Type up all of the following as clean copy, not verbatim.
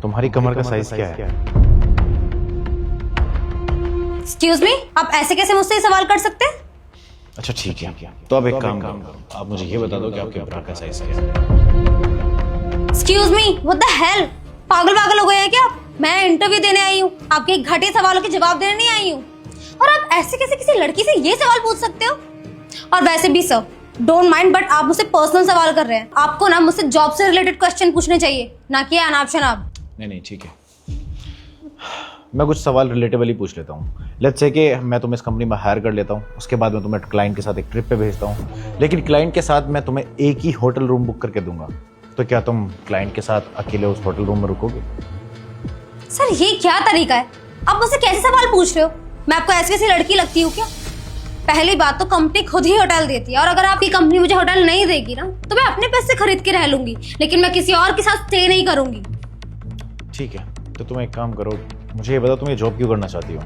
तुम्हारी कमर का साइज क्या है? एक्सक्यूज मी, आप ऐसे कैसे मुझसे ये सवाल कर सकते हैं? अच्छा ठीक है, तो अब एक काम करो, आप मुझे ये बता दो कि आपके ब्रा का साइज क्या है? Excuse me, what the hell, पागल हो गए हैं क्या आप? मैं इंटरव्यू देने आई हूँ, आपके घटिया सवालों के जवाब देने नहीं आई हूँ। और आप ऐसे कैसे किसी लड़की से ये सवाल पूछ सकते हो? और वैसे भी सर, डोंट माइंड, बट आप मुझसे पर्सनल सवाल कर रहे हैं। आपको ना मुझसे जॉब से रिलेटेड क्वेश्चन पूछने चाहिए, ना कि अनाप शनाप। नहीं ठीक है, मैं कुछ सवाल रिलेटेबल ही पूछ लेता हूँ। लेट्स से कि मैं तुम्हें इस कंपनी में हायर कर लेता हूँ, उसके बाद मैं तुम्हें क्लाइंट के साथ एक ट्रिप पे भेजता हूँ, लेकिन क्लाइंट के साथ मैं तुम्हें एक ही होटल रूम बुक करके दूंगा, तो क्या तुम क्लाइंट के साथ अकेले उस होटल रूम में रुकोगे? सर ये क्या तरीका है? आप मुझसे कैसे सवाल पूछ रहे हो? मैं आपको ऐसी वैसी लड़की लगती हूँ क्या? पहली बात तो कंपनी खुद ही होटल देती है, और अगर आपकी कंपनी मुझे होटल नहीं देगी ना, तो मैं अपने पैसे खरीद के रह लूंगी, लेकिन मैं किसी और के साथ स्टे नहीं करूंगी। ठीक है, तो तुम एक काम करो, मुझे ये बताओ तुम ये जॉब क्यों करना चाहती हो?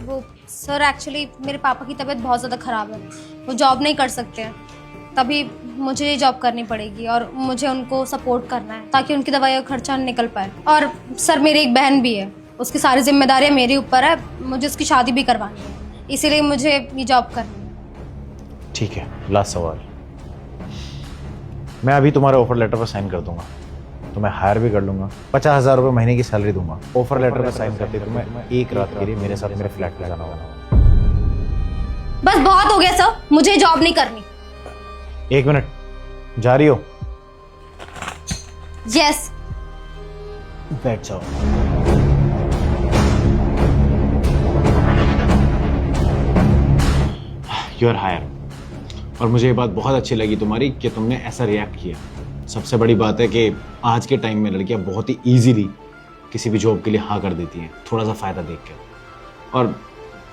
वो सर एक्चुअली मेरे पापा की तबीयत बहुत ज़्यादा ख़राब है, वो जॉब नहीं कर सकते हैं, तभी मुझे ये जॉब करनी पड़ेगी और मुझे उनको सपोर्ट करना है ताकि उनकी दवाई का खर्चा निकल पाए। और सर मेरी एक बहन भी है, उसकी सारी जिम्मेदारियाँ मेरे ऊपर है, मुझे उसकी शादी भी करवानी है, इसीलिए मुझे ये जॉब करनी है। ठीक है, लास्ट सवाल, मैं अभी तुम्हारे ऑफर लेटर पर साइन कर दूंगा, तुम्हें हायर भी कर लूंगा, 50,000 रुपये महीने की सैलरी दूंगा। ऑफर लेटर पर साइन करते तुम्हें एक रात के लिए मेरे साथ मेरे फ्लैट पे जाना होगा। बस बहुत हो गया सर, मुझे जॉब नहीं करनी। 1 मिनट, जा रही हो? यस। बैठ जाओ। You are hired. और मुझे ये बात बहुत अच्छी लगी तुम्हारी कि तुमने ऐसा रिएक्ट किया। सबसे बड़ी बात है कि आज के टाइम में लड़कियां बहुत ही इजीली किसी भी जॉब के लिए हाँ कर देती हैं, थोड़ा सा फ़ायदा देख के। और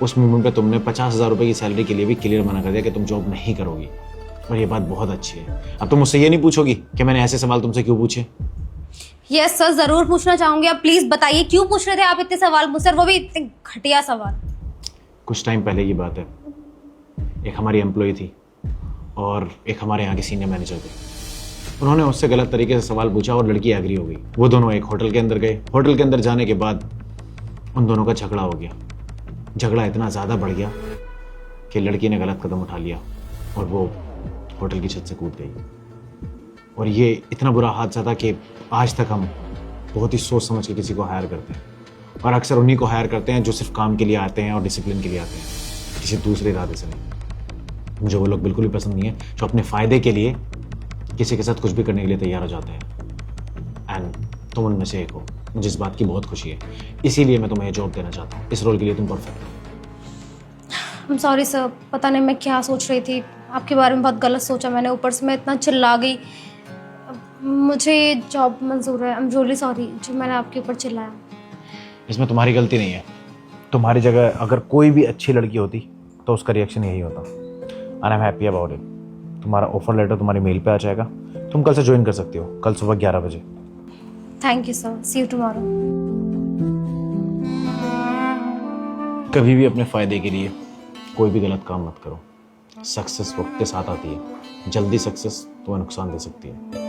उस मोमेंट पे तुमने 50,000 रुपये की सैलरी के लिए भी क्लियर मना कर दिया कि तुम जॉब नहीं करोगी, और ये बात बहुत अच्छी है। अब तुम मुझसे ये नहीं पूछोगी कि मैंने ऐसे सवाल तुमसे क्यों पूछे? यस सर, ज़रूर पूछना चाहूँगी। आप प्लीज़ बताइए क्यों पूछ रहे थे आप इतने सवाल मुझसे, वो भी इतने घटिया सवाल। कुछ टाइम पहले की बात है, एक हमारी एम्प्लॉय थी और एक हमारे यहाँ के सीनियर मैनेजर थे। उन्होंने उससे गलत तरीके से सवाल पूछा और लड़की एग्री हो गई। वो दोनों एक होटल के अंदर गए। होटल के अंदर जाने के बाद उन दोनों का झगड़ा हो गया। झगड़ा इतना ज़्यादा बढ़ गया कि लड़की ने गलत कदम उठा लिया और वो होटल की छत से कूद गई। और ये इतना बुरा हादसा था कि आज तक हम बहुत ही सोच समझ के किसी को हायर करते हैं, और अक्सर उन्हीं को हायर करते हैं जो सिर्फ काम के लिए आते हैं और डिसिप्लिन के लिए आते हैं, किसी दूसरे इरादे से नहीं। मुझे वो लोग बिल्कुल भी पसंद नहीं है जो अपने फ़ायदे के लिए किसी के साथ कुछ भी करने के लिए तैयार हो जाते हैं। एंड तुम उनमें से एक हो। मुझे इस बात की बहुत खुशी है, इसीलिए मैं तुम्हें जॉब देना चाहता हूँ। इस रोल के लिए तुम परफेक्ट हो। I'm sorry सर, पता नहीं मैं क्या सोच रही थी, आपके बारे में बहुत गलत सोचा मैंने, ऊपर से मैं इतना चिल्ला गई। मुझे जॉब मंजूर है। I'm really sorry जो मैंने आपके ऊपर चिल्लाया। इसमें तुम्हारी गलती नहीं है। तुम्हारी जगह अगर कोई भी अच्छी लड़की होती तो उसका रिएक्शन यही होता। And I am happy about it. तुम्हारा ऑफर लेटर तुम्हारी मेल पे आ जाएगा, तुम कल से ज्वाइन कर सकती हो, कल सुबह 11 बजे। Thank you sir, see you tomorrow. कभी भी अपने फ़ायदे के लिए कोई भी गलत काम मत करो। सक्सेस वक्त के साथ आती है, जल्दी सक्सेस तुम्हें नुकसान दे सकती है।